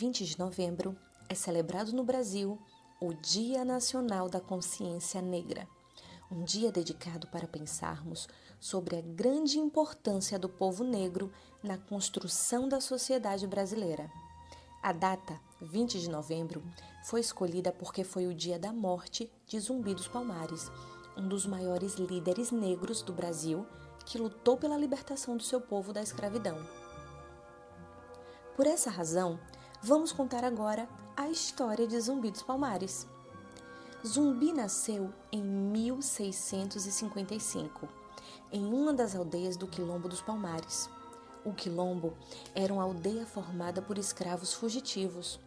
20 de novembro é celebrado no Brasil o Dia Nacional da Consciência Negra, um dia dedicado para pensarmos sobre a grande importância do povo negro na construção da sociedade brasileira. A data, 20 de novembro, foi escolhida porque foi o dia da morte de Zumbi dos Palmares, um dos maiores líderes negros do Brasil que lutou pela libertação do seu povo da escravidão. Por essa razão, vamos contar agora a história de Zumbi dos Palmares. Zumbi nasceu em 1655, em uma das aldeias do Quilombo dos Palmares. O Quilombo era uma aldeia formada por escravos fugitivos.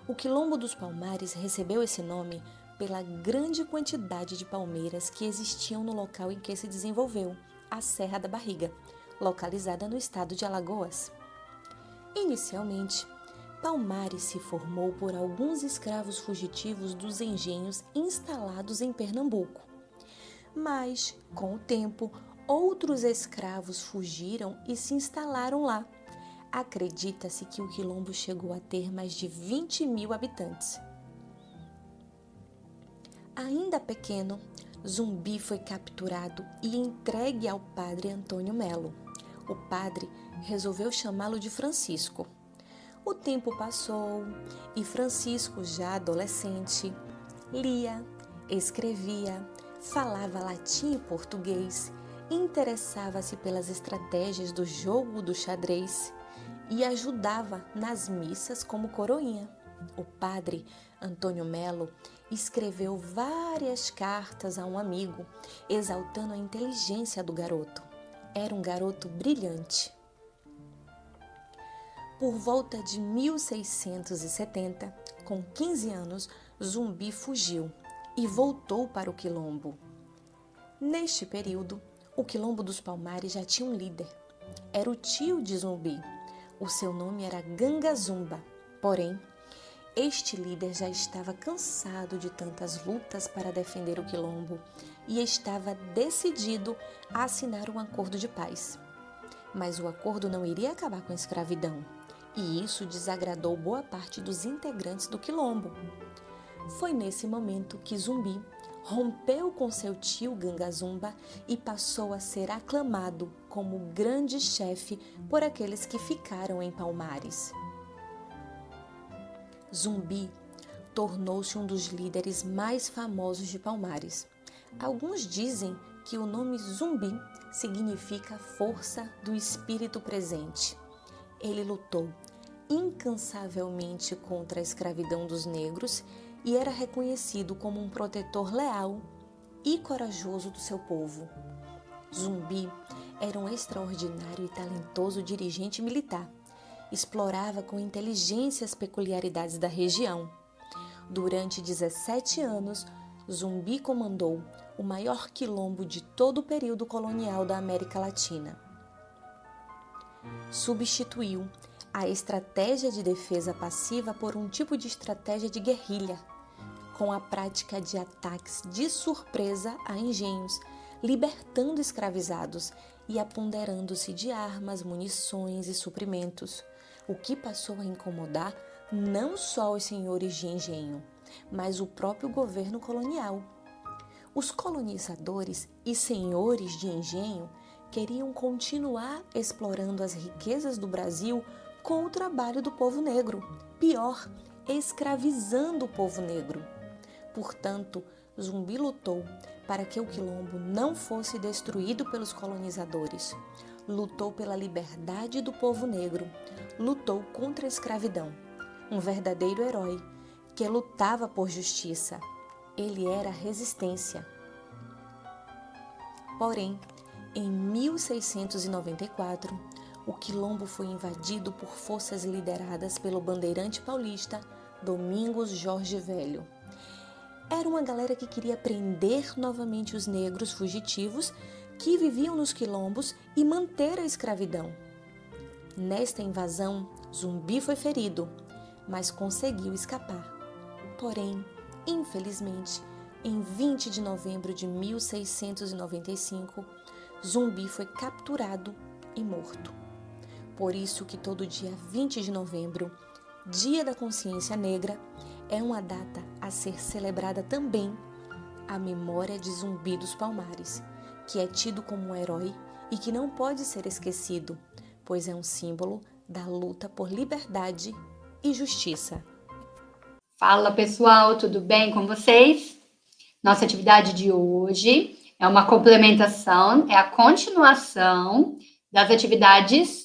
O Quilombo dos Palmares recebeu esse nome pela grande quantidade de palmeiras que existiam no local em que se desenvolveu, a Serra da Barriga, localizada no estado de Alagoas. Inicialmente, Palmares se formou por alguns escravos fugitivos dos engenhos instalados em Pernambuco. Mas, com o tempo, outros escravos fugiram e se instalaram lá. Acredita-se que o Quilombo chegou a ter mais de 20 mil habitantes. Ainda pequeno, Zumbi foi capturado e entregue ao padre Antônio Melo. O padre resolveu chamá-lo de Francisco. O tempo passou e Francisco, já adolescente, lia, escrevia, falava latim e português, interessava-se pelas estratégias do jogo do xadrez e ajudava nas missas como coroinha. O padre Antônio Melo escreveu várias cartas a um amigo, exaltando a inteligência do garoto. Era um garoto brilhante. Por volta de 1670, com 15 anos, Zumbi fugiu e voltou para o Quilombo. Neste período, o Quilombo dos Palmares já tinha um líder. Era o tio de Zumbi. O seu nome era Gangazumba. Porém, este líder já estava cansado de tantas lutas para defender o Quilombo e estava decidido a assinar um acordo de paz. Mas o acordo não iria acabar com a escravidão, e isso desagradou boa parte dos integrantes do Quilombo. Foi nesse momento que Zumbi rompeu com seu tio Gangazumba e passou a ser aclamado como grande chefe por aqueles que ficaram em Palmares. Zumbi tornou-se um dos líderes mais famosos de Palmares. Alguns dizem que o nome Zumbi significa força do espírito presente. Ele lutou incansavelmente contra a escravidão dos negros e era reconhecido como um protetor leal e corajoso do seu povo. Zumbi era um extraordinário e talentoso dirigente militar. Explorava com inteligência as peculiaridades da região. Durante 17 anos, Zumbi comandou o maior quilombo de todo o período colonial da América Latina. Substituiu a estratégia de defesa passiva por um tipo de estratégia de guerrilha, com a prática de ataques de surpresa a engenhos, libertando escravizados e apoderando-se de armas, munições e suprimentos, o que passou a incomodar não só os senhores de engenho, mas o próprio governo colonial. Os colonizadores e senhores de engenho queriam continuar explorando as riquezas do Brasil com o trabalho do povo negro, pior, escravizando o povo negro. Portanto, Zumbi lutou para que o Quilombo não fosse destruído pelos colonizadores. Lutou pela liberdade do povo negro, lutou contra a escravidão. Um verdadeiro herói que lutava por justiça. Ele era resistência. Porém, em 1694, o Quilombo foi invadido por forças lideradas pelo bandeirante paulista Domingos Jorge Velho. Era uma galera que queria prender novamente os negros fugitivos que viviam nos quilombos e manter a escravidão. Nesta invasão, Zumbi foi ferido, mas conseguiu escapar. Porém, infelizmente, em 20 de novembro de 1695, Zumbi foi capturado e morto. Por isso que todo dia 20 de novembro Dia da Consciência Negra, é uma data a ser celebrada também a memória de Zumbi dos Palmares, que é tido como um herói e que não pode ser esquecido, pois é um símbolo da luta por liberdade e justiça. Fala pessoal, tudo bem com vocês? Nossa atividade de hoje é uma complementação, é a continuação das atividades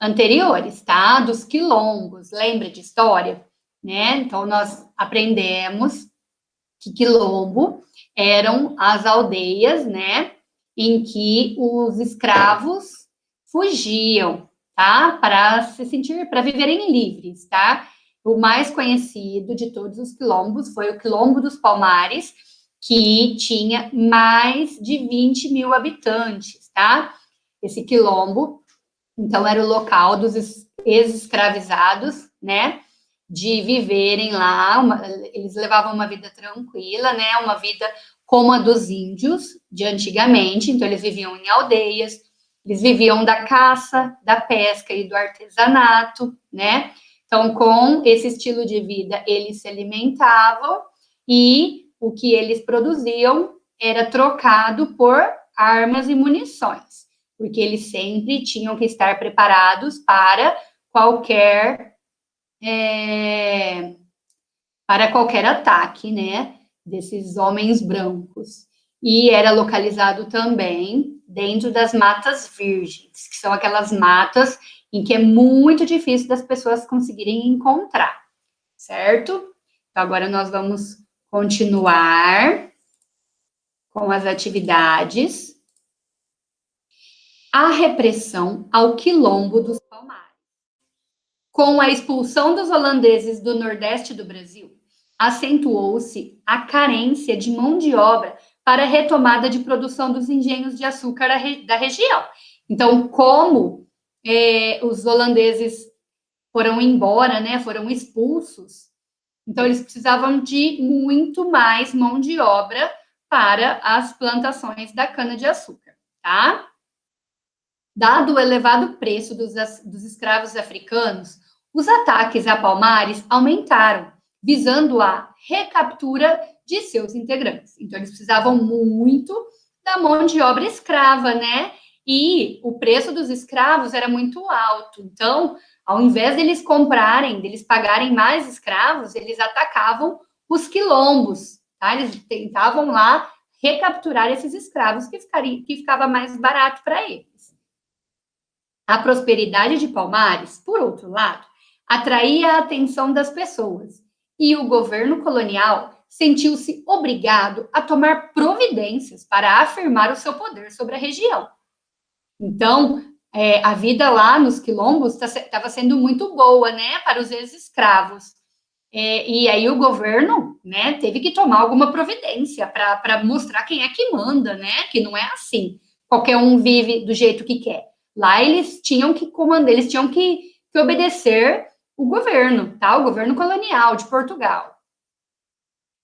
anteriores, tá? Dos quilombos, lembra de história? Né? Então, nós aprendemos que quilombo eram as aldeias, né? Em que os escravos fugiam, tá? Para se sentir, para viverem livres, tá? O mais conhecido de todos os quilombos foi o Quilombo dos Palmares, que tinha mais de 20 mil habitantes, tá? Esse quilombo, então, era o local dos ex-escravizados, né? De viverem lá, eles levavam uma vida tranquila, né? Uma vida como a dos índios de antigamente, então eles viviam em aldeias, eles viviam da caça, da pesca e do artesanato, né? Então, com esse estilo de vida, eles se alimentavam e o que eles produziam era trocado por armas e munições, porque eles sempre tinham que estar preparados qualquer para qualquer ataque, né, desses homens brancos. E era localizado também dentro das matas virgens, que são aquelas matas em que é muito difícil das pessoas conseguirem encontrar, certo? Então, agora nós vamos continuar com as atividades. A repressão ao Quilombo dos Palmares. Com a expulsão dos holandeses do Nordeste do Brasil, acentuou-se a carência de mão de obra para a retomada de produção dos engenhos de açúcar da região. Então, como os holandeses foram embora, né, foram expulsos, então eles precisavam de muito mais mão de obra para as plantações da cana-de-açúcar, tá? Dado o elevado preço dos escravos africanos, os ataques a Palmares aumentaram, visando a recaptura de seus integrantes. Então, eles precisavam muito da mão de obra escrava, né? E o preço dos escravos era muito alto. Então, ao invés deles deles pagarem mais escravos, eles atacavam os quilombos, tá? Eles tentavam lá recapturar esses escravos que ficava mais barato para eles. A prosperidade de Palmares, por outro lado, atraía a atenção das pessoas e o governo colonial sentiu-se obrigado a tomar providências para afirmar o seu poder sobre a região. Então, a vida lá nos quilombos estava sendo muito boa, né, para os ex-escravos. E aí o governo, né, teve que tomar alguma providência para mostrar quem é que manda, né, que não é assim. Qualquer um vive do jeito que quer. Lá eles tinham que comandar, eles tinham que obedecer o governo, tá? O governo colonial de Portugal.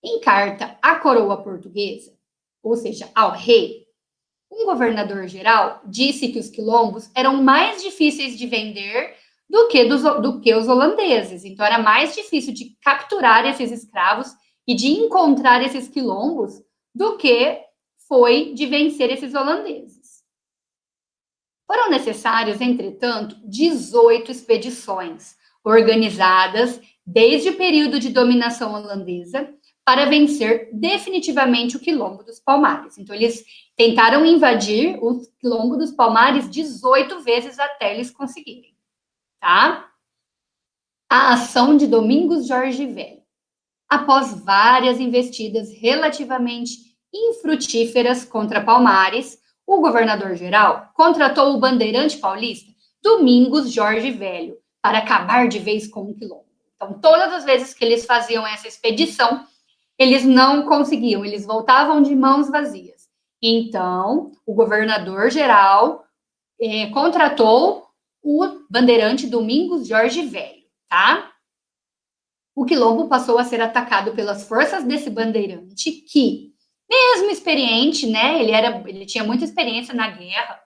Em carta à coroa portuguesa, ou seja, ao rei, um governador-geral disse que os quilombos eram mais difíceis de vender do que os holandeses. Então, era mais difícil de capturar esses escravos e de encontrar esses quilombos do que foi de vencer esses holandeses. Foram necessários, entretanto, 18 expedições, organizadas desde o período de dominação holandesa, para vencer definitivamente o Quilombo dos Palmares. Então, eles tentaram invadir o Quilombo dos Palmares 18 vezes até eles conseguirem, tá? A ação de Domingos Jorge Velho. Após várias investidas relativamente infrutíferas contra Palmares, o governador-geral contratou o bandeirante paulista Domingos Jorge Velho para acabar de vez com o quilombo. Então, todas as vezes que eles faziam essa expedição, eles não conseguiam, eles voltavam de mãos vazias. Então, o governador-geral contratou o bandeirante Domingos Jorge Velho, tá? O quilombo passou a ser atacado pelas forças desse bandeirante que, mesmo experiente, né, ele tinha muita experiência na guerra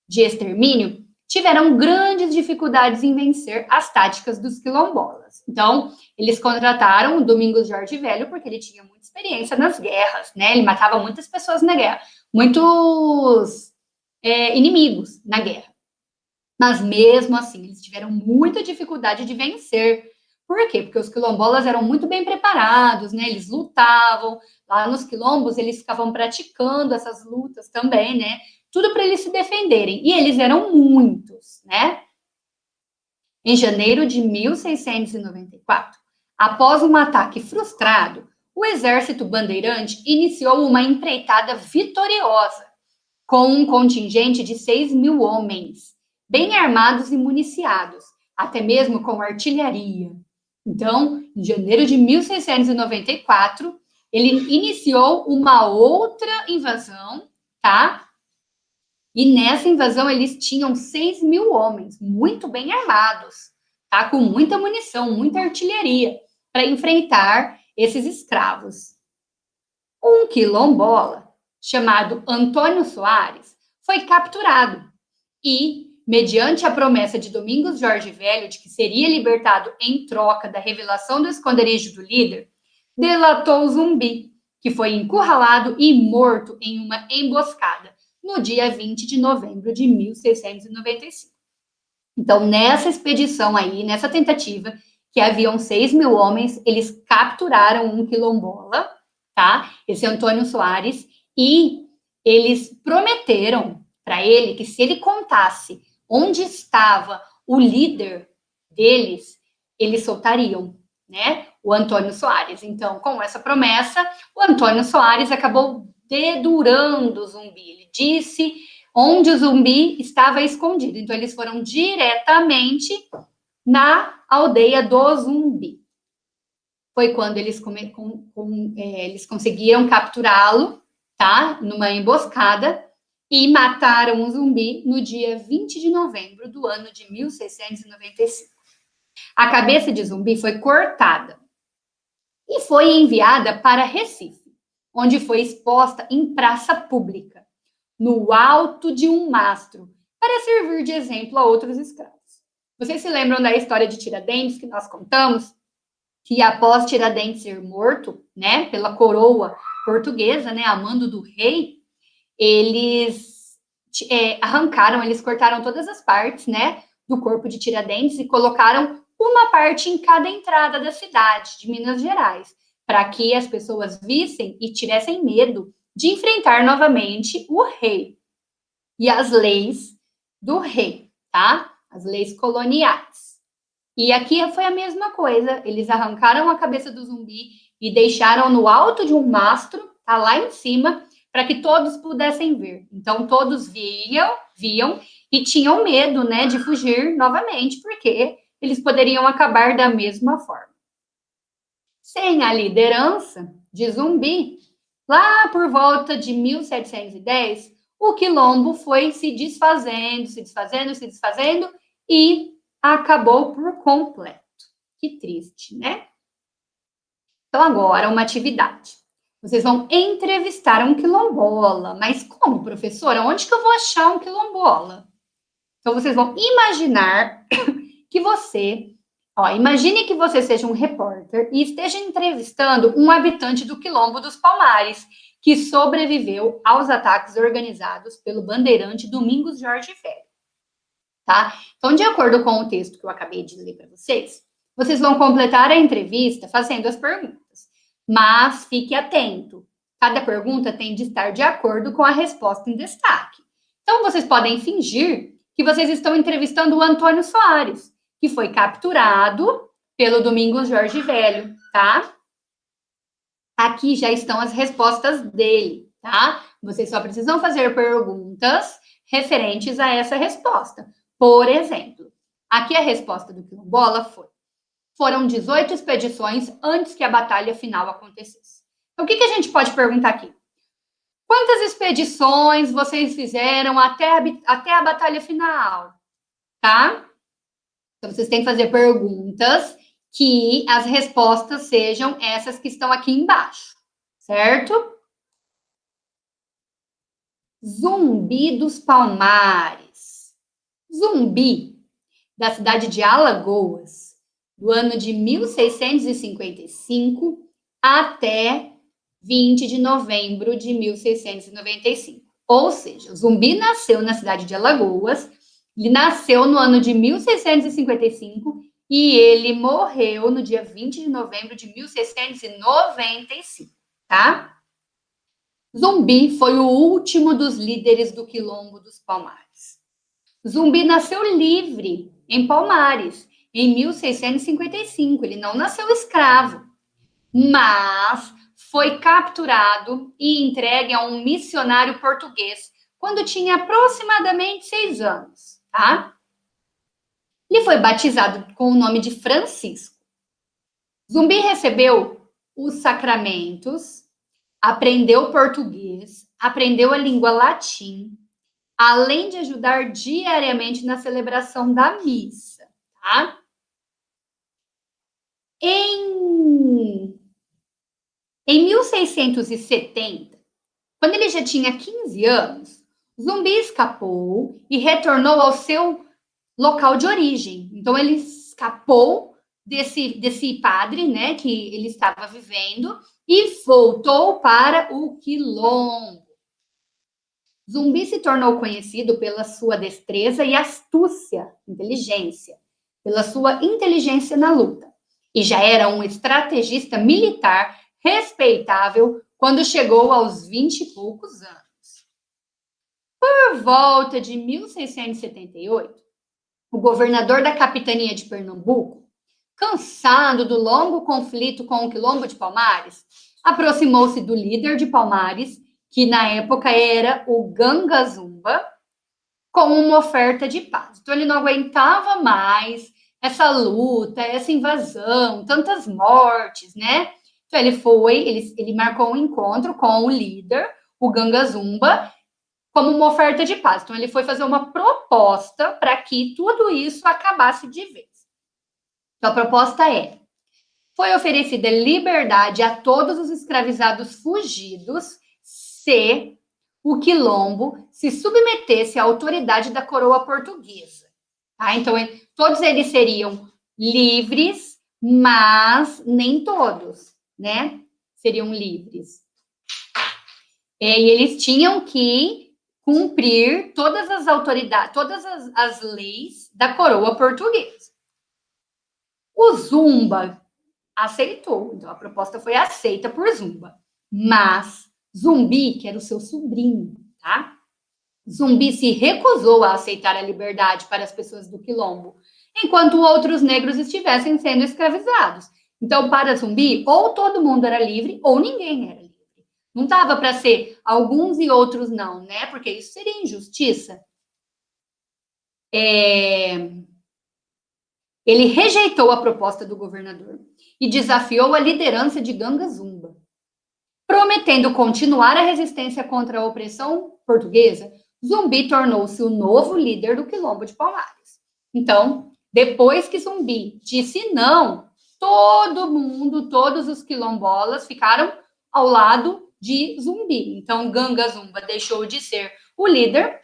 de extermínio, tiveram grandes dificuldades em vencer as táticas dos quilombolas. guerras. Então, eles contrataram o Domingos Jorge Velho porque ele tinha muita experiência nas guerras, né? Ele matava muitas pessoas na guerra, muitos inimigos na guerra. Mas mesmo assim, eles tiveram muita dificuldade de vencer. Por quê? Porque os quilombolas eram muito bem preparados, né? Eles lutavam. Lá nos quilombos, eles ficavam praticando essas lutas também, né? Tudo para eles se defenderem. E eles eram muitos, né? Em janeiro de 1694, após um ataque frustrado, o exército bandeirante iniciou uma empreitada vitoriosa, com um contingente de 6.000 homens, bem armados e municiados, até mesmo com artilharia. Então, em janeiro de 1694, ele iniciou uma outra invasão, tá? E nessa invasão eles tinham 6.000 homens, muito bem armados, tá? Com muita munição, muita artilharia, para enfrentar esses escravos. Um quilombola, chamado Antônio Soares, foi capturado e, mediante a promessa de Domingos Jorge Velho de que seria libertado em troca da revelação do esconderijo do líder, delatou o Zumbi, que foi encurralado e morto em uma emboscada no dia 20 de novembro de 1695. Então, nessa expedição aí, nessa tentativa, que haviam 6.000 homens, eles capturaram um quilombola, tá? Esse Antônio Soares, e eles prometeram para ele que se ele contasse onde estava o líder deles, eles soltariam, né? O Antônio Soares. Então, com essa promessa, o Antônio Soares acabou dedurando o Zumbi. Ele disse onde o Zumbi estava escondido. Então, eles foram diretamente na aldeia do Zumbi. Foi quando eles conseguiram capturá-lo, tá? Numa emboscada, e mataram o Zumbi no dia 20 de novembro do ano de 1695. A cabeça de Zumbi foi cortada e foi enviada para Recife, onde foi exposta em praça pública, no alto de um mastro, para servir de exemplo a outros escravos. Vocês se lembram da história de Tiradentes que nós contamos? Que após Tiradentes ser morto, né, pela coroa portuguesa, né, a mando do rei, eles arrancaram, eles cortaram todas as partes, né, do corpo de Tiradentes e colocaram uma parte em cada entrada da cidade de Minas Gerais, para que as pessoas vissem e tivessem medo de enfrentar novamente o rei e as leis do rei, tá? As leis coloniais. E aqui foi a mesma coisa, eles arrancaram a cabeça do Zumbi e deixaram no alto de um mastro, tá lá em cima, para que todos pudessem ver. Então, todos viam e tinham medo, né, de fugir novamente, porque eles poderiam acabar da mesma forma. Sem a liderança de Zumbi, lá por volta de 1710, o quilombo foi se desfazendo e acabou por completo. Que triste, né? Então, agora, uma atividade. Vocês vão entrevistar um quilombola. Mas como, professora? Onde que eu vou achar um quilombola? Então, vocês vão imaginar que imagine que você seja um repórter e esteja entrevistando um habitante do Quilombo dos Palmares, que sobreviveu aos ataques organizados pelo bandeirante Domingos Jorge Velho. Tá? Então, de acordo com o texto que eu acabei de ler para vocês, vocês vão completar a entrevista fazendo as perguntas. Mas fique atento. Cada pergunta tem de estar de acordo com a resposta em destaque. Então, vocês podem fingir que vocês estão entrevistando o Antônio Soares, que foi capturado pelo Domingos Jorge Velho, tá? Aqui já estão as respostas dele, tá? Vocês só precisam fazer perguntas referentes a essa resposta. Por exemplo, aqui a resposta do quilombola foram 18 expedições antes que a batalha final acontecesse. Então, o que a gente pode perguntar aqui? Quantas expedições vocês fizeram até a batalha final? Tá? Então, vocês têm que fazer perguntas que as respostas sejam essas que estão aqui embaixo, certo? Zumbi dos Palmares. Zumbi, da cidade de Alagoas, do ano de 1655 até 20 de novembro de 1695. Ou seja, o Zumbi nasceu na cidade de Alagoas, ele nasceu no ano de 1655 e ele morreu no dia 20 de novembro de 1695, tá? Zumbi foi o último dos líderes do Quilombo dos Palmares. Zumbi nasceu livre em Palmares, em 1655. Ele não nasceu escravo, mas foi capturado e entregue a um missionário português quando tinha aproximadamente 6 anos, tá? Ele foi batizado com o nome de Francisco. Zumbi recebeu os sacramentos, aprendeu português, aprendeu a língua latim, além de ajudar diariamente na celebração da missa, tá? Em 1670, quando ele já tinha 15 anos, Zumbi escapou e retornou ao seu local de origem. Então, ele escapou desse padre, né, que ele estava vivendo e voltou para o Quilombo. Zumbi se tornou conhecido pela sua destreza e astúcia, inteligência, pela sua inteligência na luta. E já era um estrategista militar respeitável quando chegou aos 20 e poucos anos. Por volta de 1678, o governador da capitania de Pernambuco, cansado do longo conflito com o Quilombo de Palmares, aproximou-se do líder de Palmares, que na época era o Ganga Zumba, com uma oferta de paz. Então ele não aguentava mais essa luta, essa invasão, tantas mortes, né? Então ele marcou um encontro com o líder, o Ganga Zumba, como uma oferta de paz. Então ele foi fazer uma proposta para que tudo isso acabasse de vez. Então a proposta foi oferecida liberdade a todos os escravizados fugidos se o Quilombo se submetesse à autoridade da coroa portuguesa. Tá? Então, todos eles seriam livres, mas nem todos, né? Seriam livres. E eles tinham que cumprir todas as autoridades, todas as leis da coroa portuguesa. O Zumba aceitou, então a proposta foi aceita por Zumba, mas Zumbi, que era o seu sobrinho, tá? Zumbi se recusou a aceitar a liberdade para as pessoas do Quilombo, enquanto outros negros estivessem sendo escravizados. Então, para Zumbi, ou todo mundo era livre, ou ninguém era livre. Não dava para ser alguns e outros não, né? Porque isso seria injustiça. Ele rejeitou a proposta do governador e desafiou a liderança de Ganga Zumba. Prometendo continuar a resistência contra a opressão portuguesa, Zumbi tornou-se o novo líder do Quilombo de Palmares. Então, depois que Zumbi disse não, todo mundo, todos os quilombolas ficaram ao lado de Zumbi. Então, Ganga Zumba deixou de ser o líder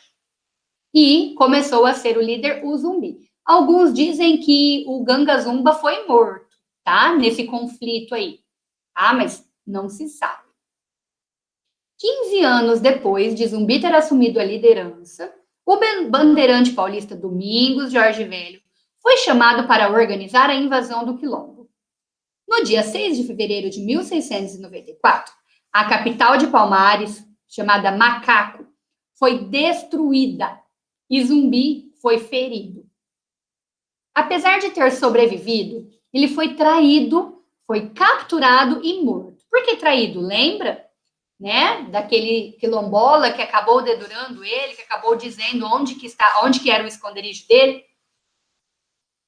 e começou a ser o líder o Zumbi. Alguns dizem que o Ganga Zumba foi morto, tá? Nesse conflito aí, tá? Mas não se sabe. 15 anos depois de Zumbi ter assumido a liderança, o bandeirante paulista Domingos Jorge Velho foi chamado para organizar a invasão do Quilombo. No dia 6 de fevereiro de 1694, a capital de Palmares, chamada Macaco, foi destruída e Zumbi foi ferido. Apesar de ter sobrevivido, ele foi traído, foi capturado e morto. Por que traído? Lembra? Né? Daquele quilombola que acabou dedurando ele, que acabou dizendo onde que era o esconderijo dele.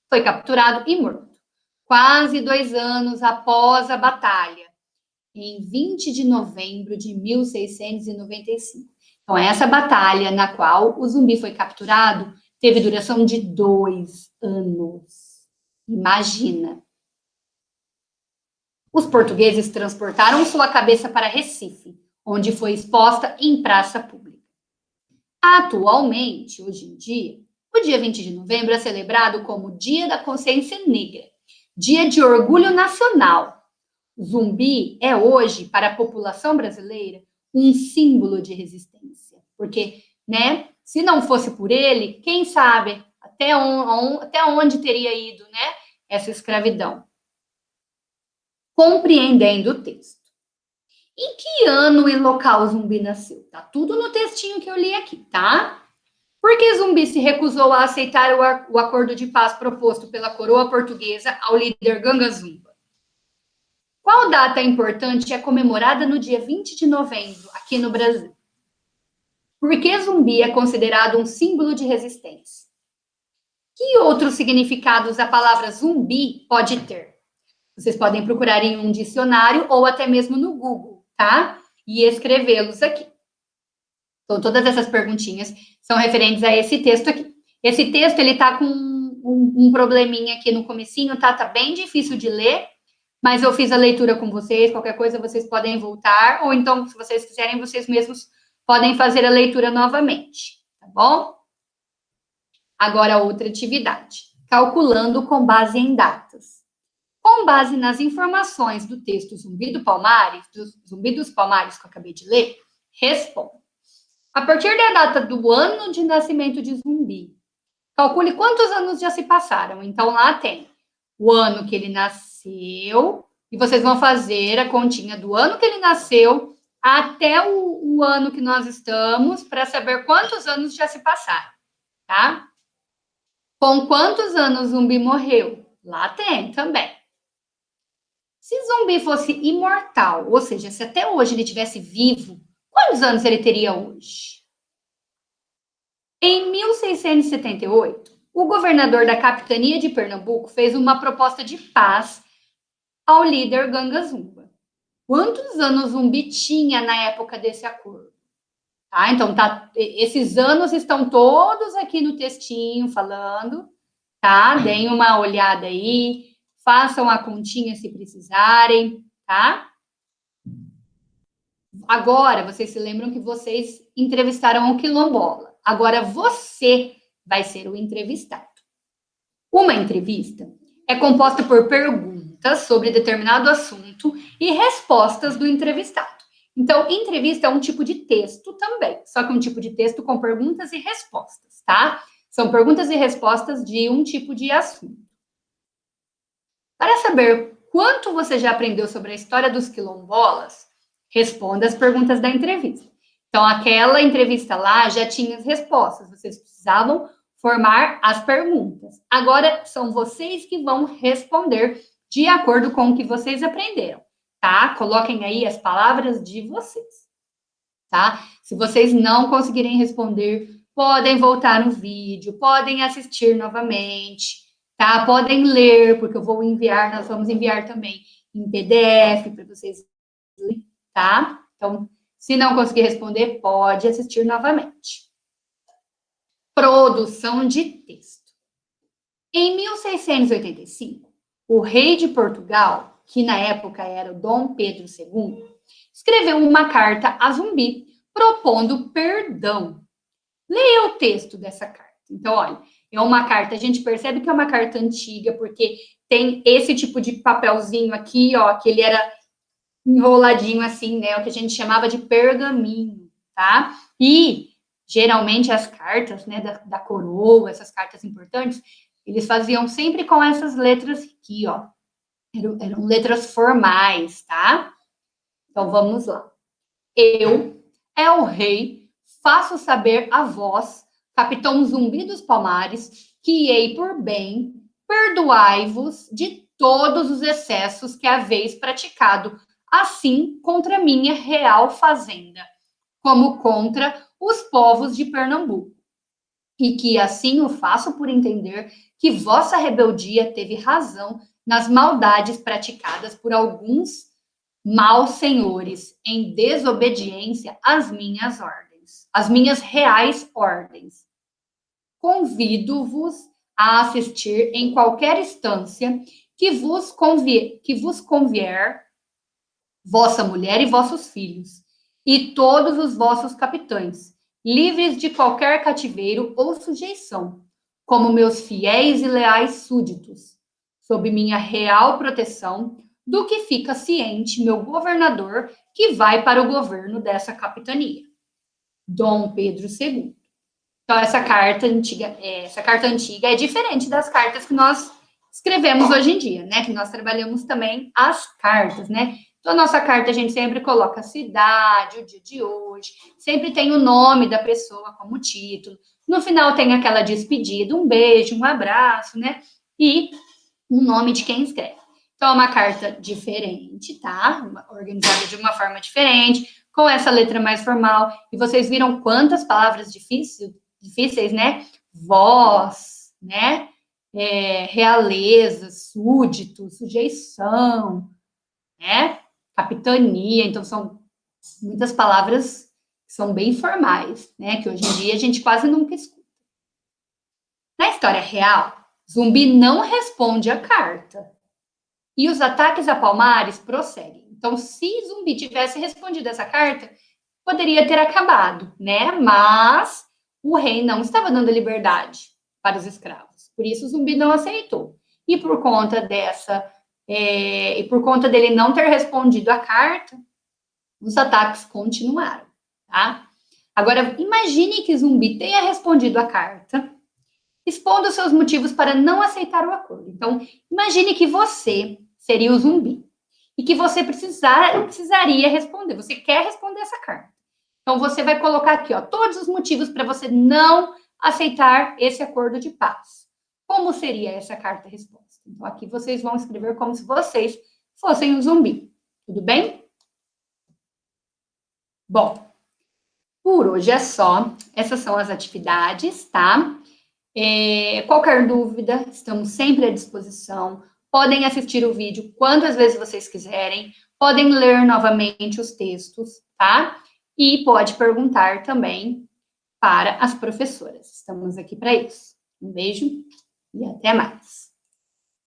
Foi capturado e morto. Quase 2 anos após a batalha, em 20 de novembro de 1695. Então, essa batalha na qual o Zumbi foi capturado teve duração de 2 anos. Imagina. Os portugueses transportaram sua cabeça para Recife, onde foi exposta em praça pública. Atualmente, hoje em dia, o dia 20 de novembro é celebrado como Dia da Consciência Negra, dia de orgulho nacional. Zumbi é hoje, para a população brasileira, um símbolo de resistência. Porque, né, se não fosse por ele, quem sabe até onde teria ido, né, essa escravidão. Compreendendo o texto. Em que ano e local Zumbi nasceu? Tá tudo no textinho que eu li aqui, tá? Por que Zumbi se recusou a aceitar o acordo de paz proposto pela coroa portuguesa ao líder Ganga Zumba? Qual data importante é comemorada no dia 20 de novembro, aqui no Brasil? Por que Zumbi é considerado um símbolo de resistência? Que outros significados a palavra zumbi pode ter? Vocês podem procurar em um dicionário ou até mesmo no Google, tá? E escrevê-los aqui. Então, todas essas perguntinhas são referentes a esse texto aqui. Esse texto, ele tá com um probleminha aqui no comecinho, tá? Tá bem difícil de ler, mas eu fiz a leitura com vocês, qualquer coisa vocês podem voltar, ou então, se vocês quiserem, vocês mesmos podem fazer a leitura novamente, tá bom? Agora, outra atividade. Calculando com base em datas. Com base nas informações do texto Zumbi dos Palmares que eu acabei de ler, responda. A partir da data do ano de nascimento de Zumbi, calcule quantos anos já se passaram. Então, lá tem o ano que ele nasceu, e vocês vão fazer a continha do ano que ele nasceu até o ano que nós estamos, para saber quantos anos já se passaram, tá? Com quantos anos Zumbi morreu? Lá tem também. Se Zumbi fosse imortal, ou seja, se até hoje ele estivesse vivo, quantos anos ele teria hoje? Em 1678, o governador da capitania de Pernambuco fez uma proposta de paz ao líder Ganga Zumba. Quantos anos Zumbi tinha na época desse acordo? Tá? Então, esses anos estão todos aqui no textinho falando, tá? Deem uma olhada aí, façam a continha se precisarem, tá? Agora, vocês se lembram que vocês entrevistaram o quilombola. Agora, você vai ser o entrevistado. Uma entrevista é composta por perguntas sobre determinado assunto e respostas do entrevistado. Então, entrevista é um tipo de texto também, só que um tipo de texto com perguntas e respostas, tá? São perguntas e respostas de um tipo de assunto. Para saber quanto você já aprendeu sobre a história dos quilombolas, responda as perguntas da entrevista. Então, aquela entrevista lá já tinha as respostas, vocês precisavam formar as perguntas. Agora, são vocês que vão responder de acordo com o que vocês aprenderam, tá? Coloquem aí as palavras de vocês, tá? Se vocês não conseguirem responder, podem voltar no vídeo, podem assistir novamente, tá? Podem ler, porque eu vou enviar, nós vamos enviar também em PDF para vocês lerem, tá? Então, se não conseguir responder, pode assistir novamente. Produção de texto. Em 1685, o rei de Portugal, que na época era o Dom Pedro II, escreveu uma carta a Zumbi, propondo perdão. Leia o texto dessa carta. Então, olha, é uma carta, a gente percebe que é uma carta antiga, porque tem esse tipo de papelzinho aqui, ó, que ele era enroladinho assim, né, o que a gente chamava de pergaminho, tá? E, geralmente, as cartas, né, da coroa, essas cartas importantes, eles faziam sempre com essas letras aqui, ó. Eram letras formais, tá? Então, vamos lá. Eu, é o rei, faço saber a vós, capitão Zumbi dos Palmares, que hei por bem, perdoai-vos de todos os excessos que haveis praticado, assim contra minha real fazenda, como contra os povos de Pernambuco. E que assim o faço por entender que vossa rebeldia teve razão nas maldades praticadas por alguns maus senhores em desobediência às minhas ordens, às minhas reais ordens. Convido-vos a assistir em qualquer instância que vos convier, vossa mulher e vossos filhos, e todos os vossos capitães, livres de qualquer cativeiro ou sujeição, como meus fiéis e leais súditos. sob minha real proteção, do que fica ciente meu governador, que vai para o governo dessa capitania, Dom Pedro II. Então, essa carta antiga é diferente das cartas que nós escrevemos hoje em dia, né? Que nós trabalhamos também as cartas, né? Então, a nossa carta a gente sempre coloca a cidade, o dia de hoje, sempre tem o nome da pessoa como título. No final tem aquela despedida, um beijo, um abraço, né? E o nome de quem escreve. Então, é uma carta diferente, tá? Organizada de uma forma diferente, com essa letra mais formal. E vocês viram quantas palavras difíceis, né? Voz, né? Realeza, súdito, sujeição, né? Capitania. Então, são muitas palavras que são bem formais, né? Que hoje em dia a gente quase nunca escuta. Na história real, Zumbi não responde a carta. E os ataques a Palmares prosseguem. Então, se Zumbi tivesse respondido essa carta, poderia ter acabado, né? Mas o rei não estava dando liberdade para os escravos. Por isso, Zumbi não aceitou. E por conta dele não ter respondido a carta, os ataques continuaram, tá? Agora, imagine que Zumbi tenha respondido a carta, expondo seus motivos para não aceitar o acordo. Então, imagine que você seria o Zumbi e que você precisaria responder. Você quer responder essa carta. Então, você vai colocar aqui, ó, todos os motivos para você não aceitar esse acordo de paz. Como seria essa carta-resposta? Então, aqui vocês vão escrever como se vocês fossem um zumbi. Tudo bem? Bom, por hoje é só. Essas são as atividades, tá? Qualquer dúvida, estamos sempre à disposição. Podem assistir o vídeo quantas vezes vocês quiserem. Podem ler novamente os textos, tá? E pode perguntar também para as professoras. Estamos aqui para isso. Um beijo e até mais.